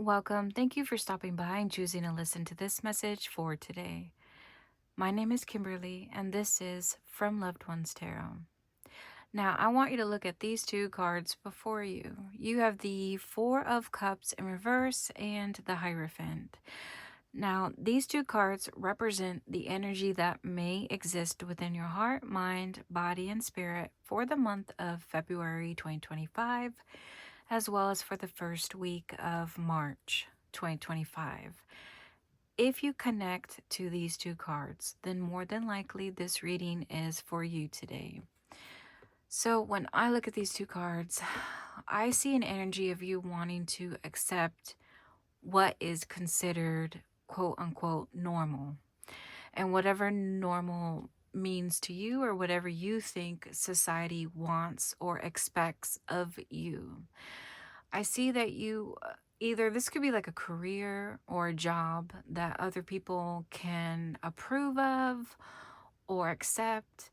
Welcome. Thank you for stopping by and choosing to listen to this message for today. My name is Kimberly, and this is From Loved Ones Tarot. Now, I want you to look at these two cards before you. You have the Four of Cups in reverse and the Hierophant. Now, these two cards represent the energy that may exist within your heart, mind, body, and spirit for the month of February 2025, as well as for the first week of March 2025. If you connect to these two cards, then more than likely this reading is for you today. So when I look at these two cards, I see an energy of you wanting to accept what is considered quote unquote normal. And whatever normal means to you, or whatever you think society wants or expects of you. I see that you either this could be like a career or a job that other people can approve of or accept,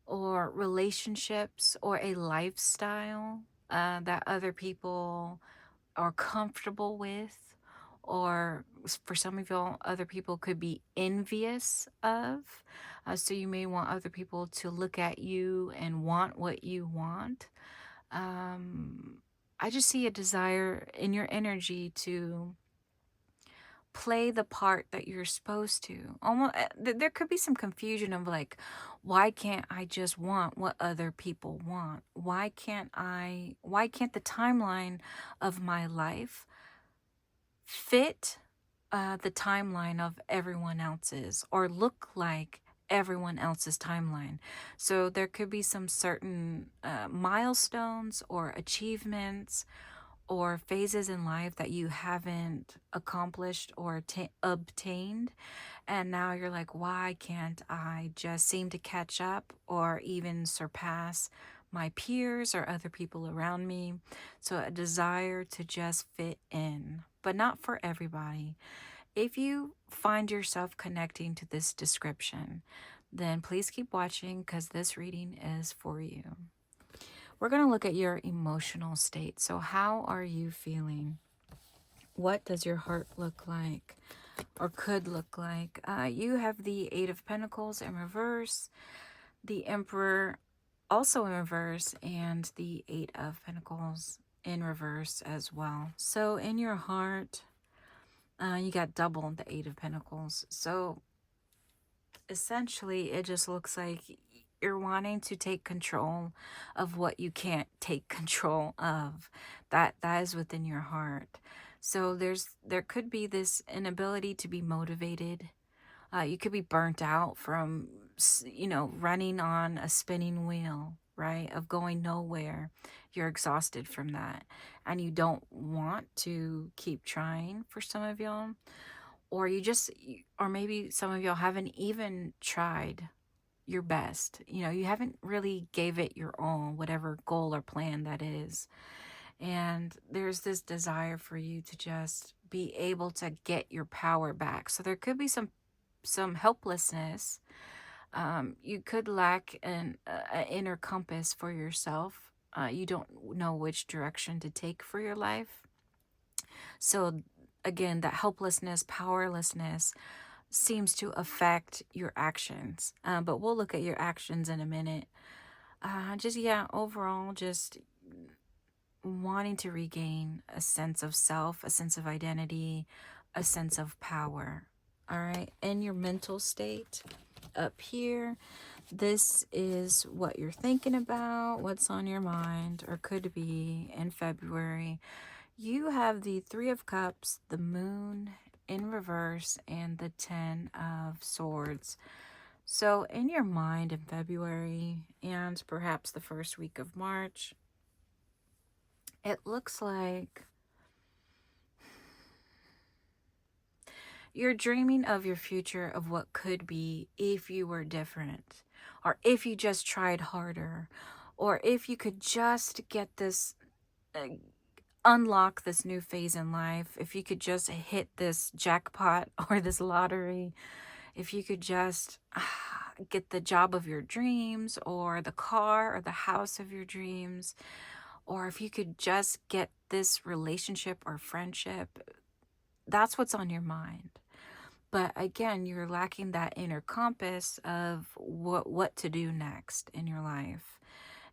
or relationships or a lifestyle that other people are comfortable with, or for some of y'all, other people could be envious of. So you may want other people to look at you and want what you want. um, I just see a desire in your energy to play the part that you're supposed to. Almost, there could be some confusion of like, why can't I just want what other people want? Why can't the timeline of my life fit the timeline of everyone else's, or look like everyone else's timeline? So there could be some certain milestones or achievements or phases in life that you haven't accomplished or obtained. And now you're like, why can't I just seem to catch up or even surpass my peers or other people around me? So a desire to just fit in, but not for everybody. If you find yourself connecting to this description, then please keep watching, because this reading is for you. We're going to look at your emotional state. So how are you feeling? What does your heart look like, or could look like? You have the Eight of Pentacles in reverse, the Emperor also in reverse, and the Eight of Pentacles in reverse as well. So in your heart, you got double the Eight of Pentacles. So essentially, it just looks like you're wanting to take control of what you can't take control of. That is within your heart. So there could be this inability to be motivated. You could be burnt out from, running on a spinning wheel, right? Of going nowhere. You're exhausted from that, and you don't want to keep trying for some of y'all. Or maybe some of y'all haven't even tried your best. You haven't really gave it your all, whatever goal or plan that is. And there's this desire for you to just be able to get your power back. So there could be some helplessness. You could lack an inner compass for yourself. You don't know which direction to take for your life. So again, that helplessness, powerlessness seems to affect your actions. But we'll look at your actions in a minute. Overall, just wanting to regain a sense of self, a sense of identity, a sense of power. All right. In your mental state up here, this is what you're thinking about, what's on your mind, or could be in February. You have the Three of Cups, the Moon in reverse, and the Ten of Swords. So in your mind in February and perhaps the first week of March, it looks like you're dreaming of your future, of what could be if you were different, or if you just tried harder, or if you could just get this, unlock this new phase in life, if you could just hit this jackpot or this lottery, if you could just get the job of your dreams, or the car or the house of your dreams, or if you could just get this relationship or friendship, that's what's on your mind. But again, you're lacking that inner compass of what to do next in your life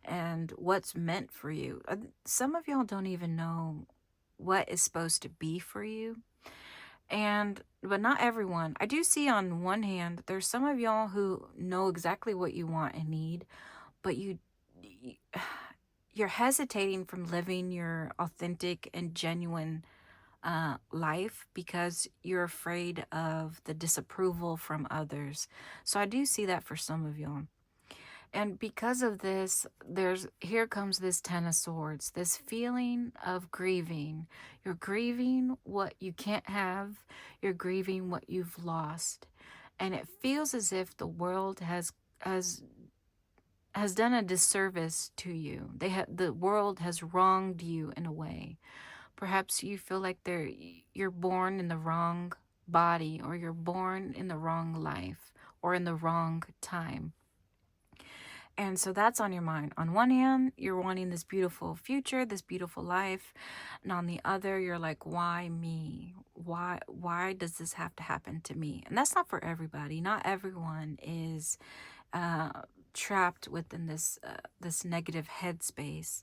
and what's meant for you. Some of y'all don't even know what is supposed to be for you. But not everyone. I do see on one hand, there's some of y'all who know exactly what you want and need, but you're hesitating from living your authentic and genuine life because you're afraid of the disapproval from others. So I do see that for some of y'all. And because of this, here comes this Ten of Swords, this feeling of grieving. You're grieving what you can't have. You're grieving what you've lost. And it feels as if the world has done a disservice to you. The world has wronged you in a way. Perhaps you feel like you're born in the wrong body, or you're born in the wrong life, or in the wrong time. And so that's on your mind. On one hand, you're wanting this beautiful future, this beautiful life. And on the other, you're like, why me? Why does this have to happen to me? And that's not for everybody. Not everyone is trapped within this negative headspace.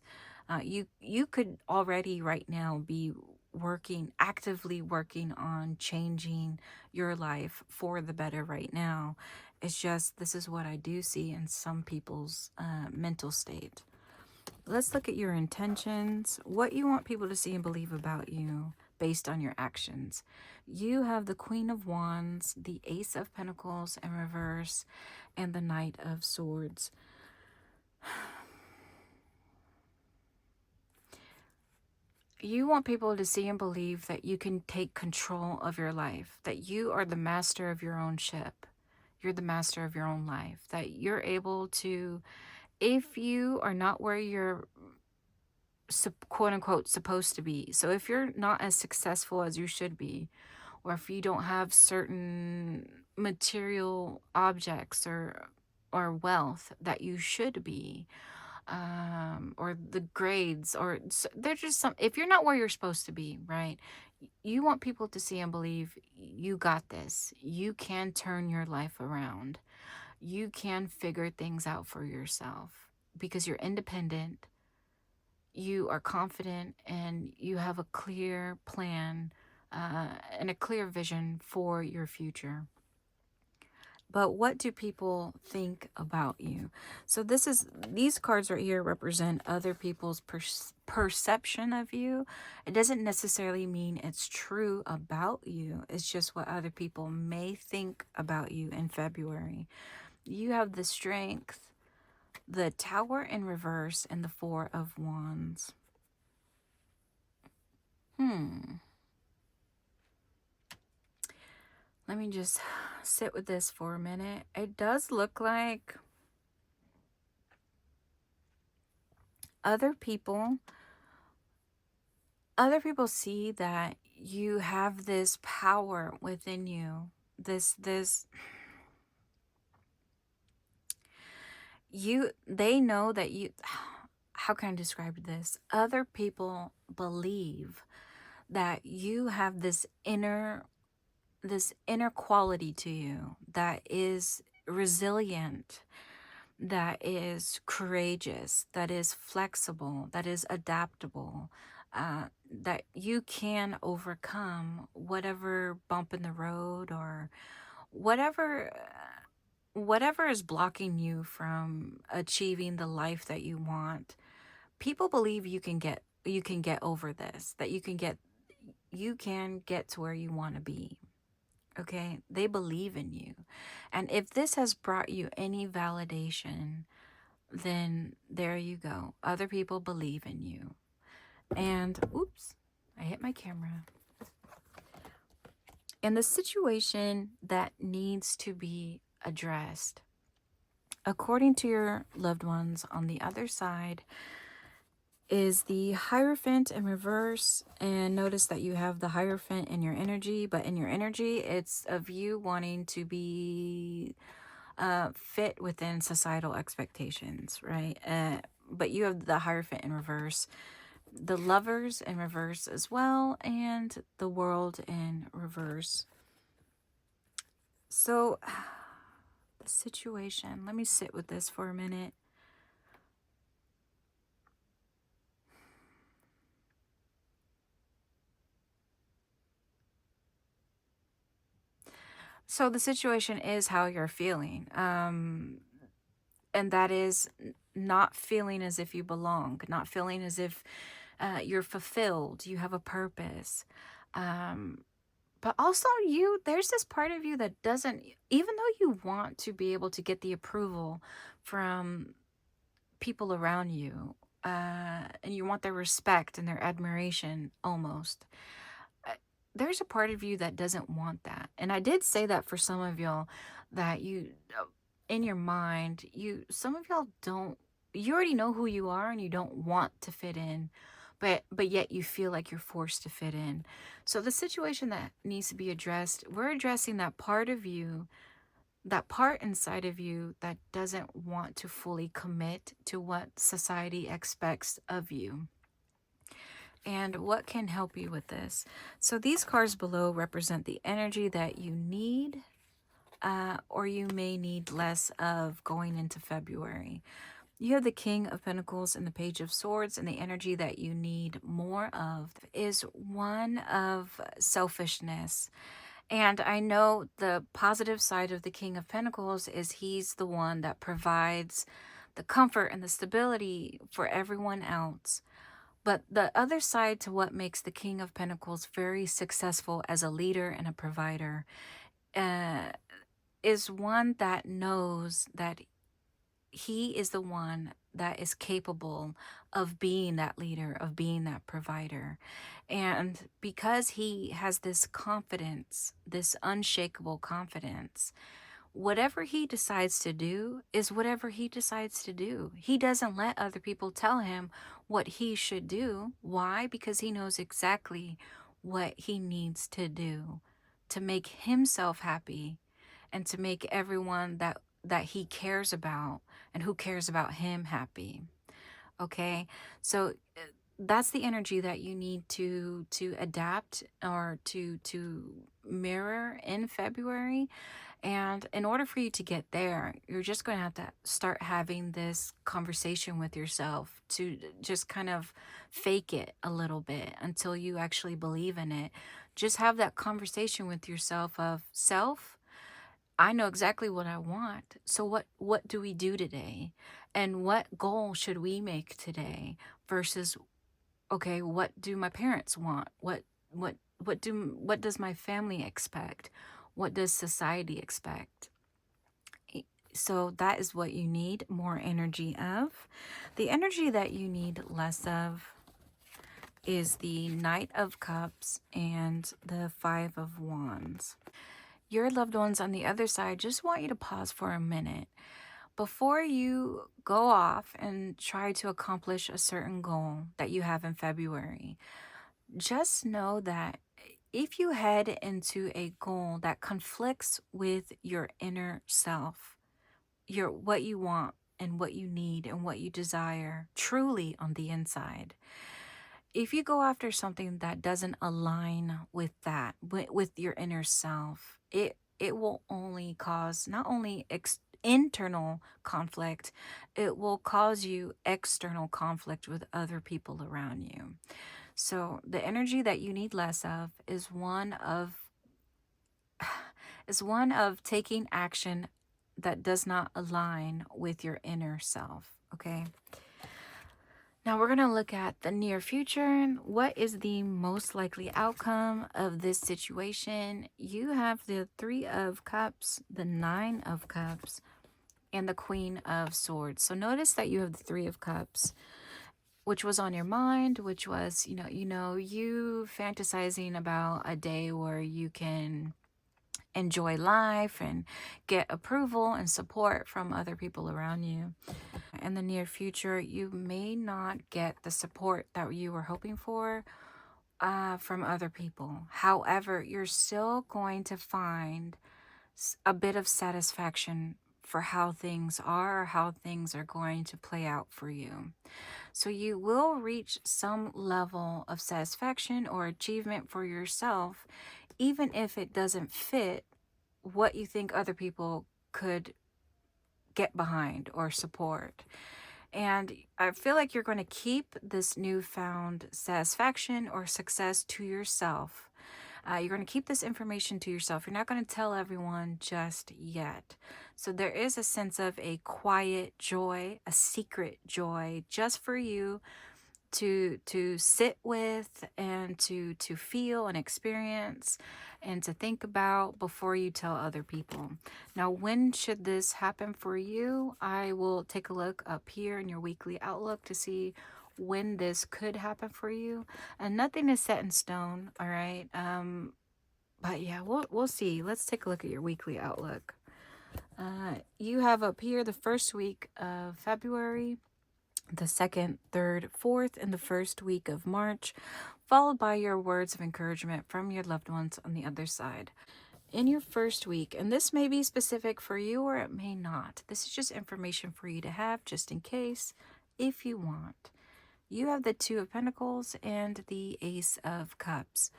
You could already right now be actively working on changing your life for the better right now. It's just, this is what I do see in some people's mental state. Let's look at your intentions, what you want people to see and believe about you based on your actions. You have the Queen of Wands, the Ace of Pentacles in reverse, and the Knight of Swords. You want people to see and believe that you can take control of your life, that you are the master of your own ship. You're the master of your own life, that you're able to, if you are not where you're quote unquote supposed to be. So if you're not as successful as you should be, or if you don't have certain material objects or wealth that you should be, or the grades, or they're just some, if you're not where you're supposed to be, right? You want people to see and believe you got this. You can turn your life around. You can figure things out for yourself because you're independent. You are confident and you have a clear plan and a clear vision for your future. But what do people think about you? So these cards right here represent other people's perception of you. It doesn't necessarily mean it's true about you. It's just what other people may think about you in February. You have the Strength, the Tower in reverse, and the Four of Wands. Let me just sit with this for a minute. It does look like other people see that you have this power within you. They know that you, how can I describe this? Other people believe that you have this inner quality to you that is resilient, that is courageous, that is flexible, that is adaptable, that you can overcome whatever bump in the road or whatever is blocking you from achieving the life that you want. People believe you can get over this, that you can get to where you want to be. Okay, they believe in you. And if this has brought you any validation, then there you go. Other people believe in you. And oops, I hit my camera. And the situation that needs to be addressed, according to your loved ones on the other side, is the Hierophant in reverse. And notice that you have the Hierophant in your energy, but in your energy, it's of you wanting to be fit within societal expectations, right? But you have the Hierophant in reverse, the Lovers in reverse as well, and the World in reverse. So, the situation, let me sit with this for a minute. So, the situation is how you're feeling. And that is not feeling as if you belong, not feeling as if you're fulfilled, you have a purpose. Um, but also, there's this part of you that doesn't, even though you want to be able to get the approval from people around you, and you want their respect and their admiration almost. uh, There's a part of you that doesn't want that. And I did say that for some of y'all, that in your mind, some of y'all don't, you already know who you are and you don't want to fit in, but yet you feel like you're forced to fit in. So the situation that needs to be addressed, we're addressing that part of you, that part inside of you that doesn't want to fully commit to what society expects of you. And what can help you with this? So these cards below represent the energy that you need, or you may need less of going into February. You have the King of Pentacles and the Page of Swords, and the energy that you need more of is one of selfishness. And I know the positive side of the King of Pentacles is he's the one that provides the comfort and the stability for everyone else. But the other side to what makes the King of Pentacles very successful as a leader and a provider uh, is one that knows that he is the one that is capable of being that leader, of being that provider. And because he has this confidence, this unshakable confidence, whatever he decides to do is whatever he decides to do. He doesn't let other people tell him what he should do. Why? Because he knows exactly what he needs to do to make himself happy and to make everyone that he cares about and who cares about him happy. Okay? So that's the energy that you need to adapt or to mirror in February. And in order for you to get there, you're just going to have to start having this conversation with yourself to just kind of fake it a little bit until you actually believe in it. Just have that conversation with yourself of self. I know exactly what I want. So what do we do today? And what goal should we make today versus okay, what do my parents want? What does my family expect? What does society expect? So that is what you need more energy of. The energy that you need less of is the Knight of Cups and the Five of Wands. Your loved ones on the other side just want you to pause for a minute before you go off and try to accomplish a certain goal that you have in February. Just know that if you head into a goal that conflicts with your inner self, your what you want and what you need and what you desire truly on the inside, if you go after something that doesn't align with that, with your inner self, it will only cause not only internal conflict, it will cause you external conflict with other people around you. So the energy that you need less of is one of taking action that does not align with your inner self, okay? Now we're going to look at the near future. What is the most likely outcome of this situation? You have the Three of Cups, the Nine of Cups, and the Queen of Swords. So notice that you have the Three of Cups, which was on your mind, which was, you fantasizing about a day where you can enjoy life and get approval and support from other people around you. In the near future, you may not get the support that you were hoping for from other people. However, you're still going to find a bit of satisfaction for how things are, how things are going to play out for you. So you will reach some level of satisfaction or achievement for yourself, even if it doesn't fit what you think other people could get behind or support. And I feel like you're going to keep this newfound satisfaction or success to yourself. You're going to keep this information to yourself. You're not going to tell everyone just yet. So there is a sense of a quiet joy, a secret joy just for you to sit with and to feel and experience and to think about before you tell other people. Now, when should this happen for you? I will take a look up here in your weekly outlook to see when this could happen for you. And nothing is set in stone, all right? But yeah, we'll see. Let's take a look at your weekly outlook. You have up here the first week of February, the second, third, fourth, and the first week of March, followed by your words of encouragement from your loved ones on the other side. In your first week, and this may be specific for you or it may not, this is just information for you to have just in case if you want. You have the Two of Pentacles and the Ace of Cups.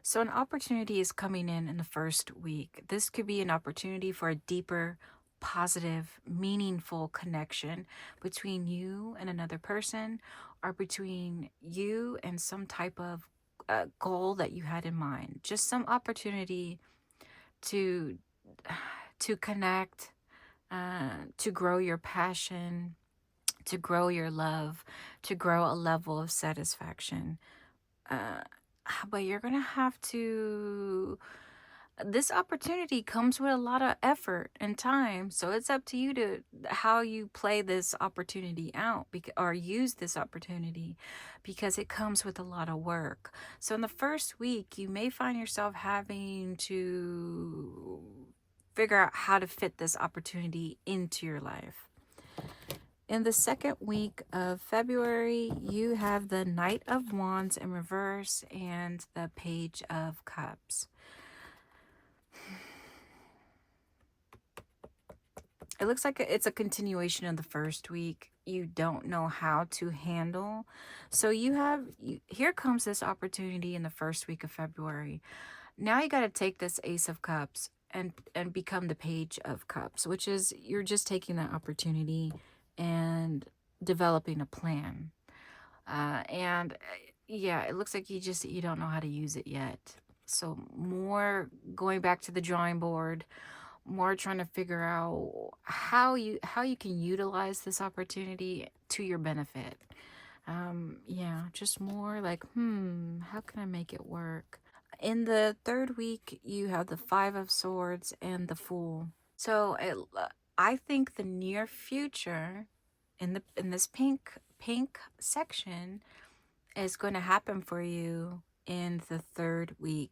So an opportunity is coming in the first week. This could be an opportunity for a deeper, positive, meaningful connection between you and another person, or between you and some type of goal that you had in mind. Just some opportunity to connect, to grow your passion, to grow your love, to grow a level of satisfaction. Uh, but you're going to have to, this opportunity comes with a lot of effort and time. So it's up to you to how you play this opportunity out, or use this opportunity, because it comes with a lot of work. So in the first week, you may find yourself having to figure out how to fit this opportunity into your life. In the second week of February, you have the Knight of Wands in reverse and the Page of Cups. It looks like it's a continuation of the first week. You don't know how to handle. So here comes this opportunity in the first week of February. Now you got to take this Ace of Cups and become the Page of Cups, which is you're just taking that opportunity and developing a plan. Yeah, it looks like you don't know how to use it yet. So more going back to the drawing board, more trying to figure out how you can utilize this opportunity to your benefit. Yeah, just more like, how can I make it work? In the third week, you have the Five of Swords and the Fool. So I think the near future in this pink section is going to happen for you in the third week.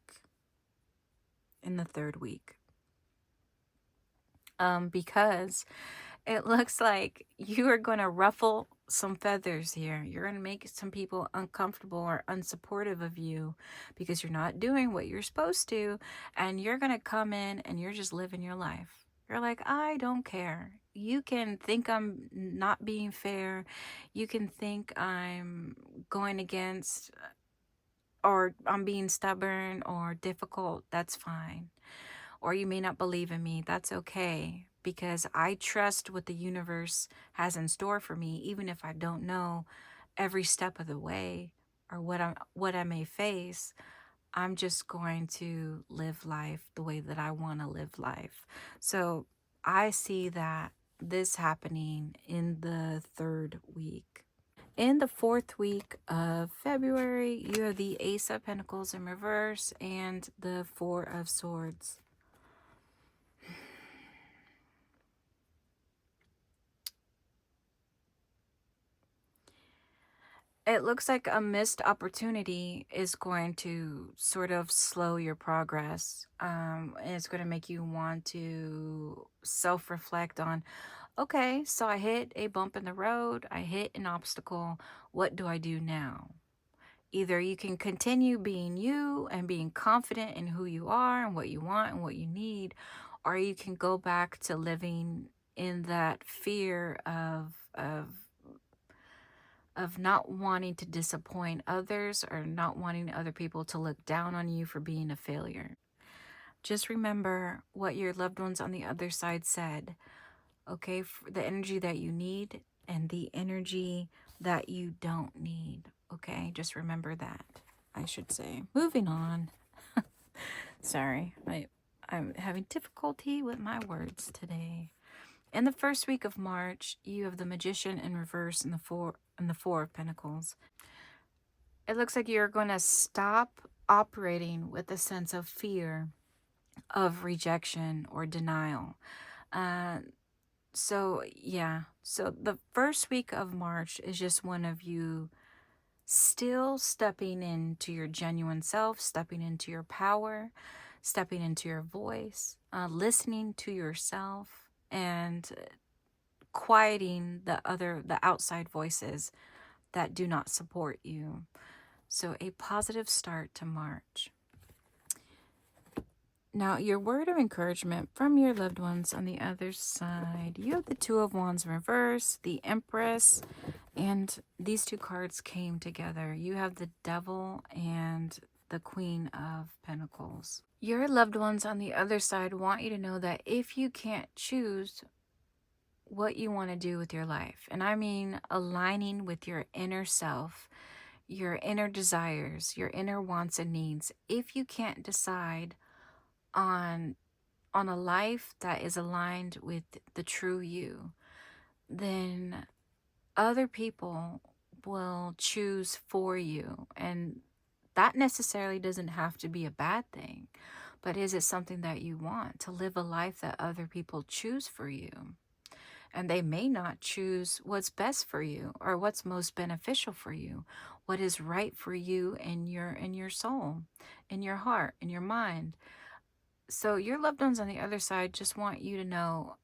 Because it looks like you are going to ruffle some feathers here. You're going to make some people uncomfortable or unsupportive of you because you're not doing what you're supposed to, and you're going to come in and you're just living your life. You're like, I don't care. You can think I'm not being fair. You can think I'm going against, or I'm being stubborn or difficult. That's fine. Or you may not believe in me. That's okay, because I trust what the universe has in store for me, even if I don't know every step of the way or what I may face. I'm just going to live life the way that I want to live life. So I see that this happening in the third week. In the fourth week of February, you have the Ace of Pentacles in reverse and the Four of Swords. It looks like a missed opportunity is going to sort of slow your progress. And it's going to make you want to self-reflect on, okay, so I hit a bump in the road, I hit an obstacle. What do I do now? Either you can continue being you and being confident in who you are and what you want and what you need, or you can go back to living in that fear of not wanting to disappoint others, or not wanting other people to look down on you for being a failure. Just remember what your loved ones on the other side said, okay? For the energy that you need and the energy that you don't need, okay? Just remember that, I should say. Moving on. Sorry, I'm having difficulty with my words today. In the first week of March, you have the Magician in reverse in the Four of Pentacles. It looks like you're going to stop operating with a sense of fear of rejection or denial. Uh, so the first week of March is just one of you still stepping into your genuine self, stepping into your power, stepping into your voice, listening to yourself, and quieting the outside voices that do not support you. So a positive start to March. Now, your word of encouragement from your loved ones on the other side. You have the Two of Wands in reverse, the Empress, and these two cards came together. You have the Devil and the Queen of Pentacles. Your loved ones on the other side want you to know that if you can't choose what you want to do with your life, and I mean aligning with your inner self, your inner desires, your inner wants and needs, if you can't decide on a life that is aligned with the true you, then other people will choose for you. And that necessarily doesn't have to be a bad thing, but is it something that you want to live a life that other people choose for you? And they may not choose what's best for you or what's most beneficial for you, what is right for you in your soul, in your heart, in your mind. So your loved ones on the other side just want you to know,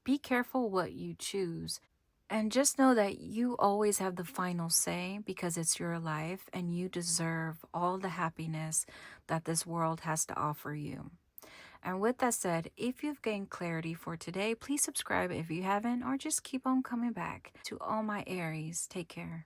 be careful what you choose. And just know that you always have the final say, because it's your life and you deserve all the happiness that this world has to offer you. And with that said, if you've gained clarity for today, please subscribe if you haven't, or just keep on coming back. To all my Aries, take care.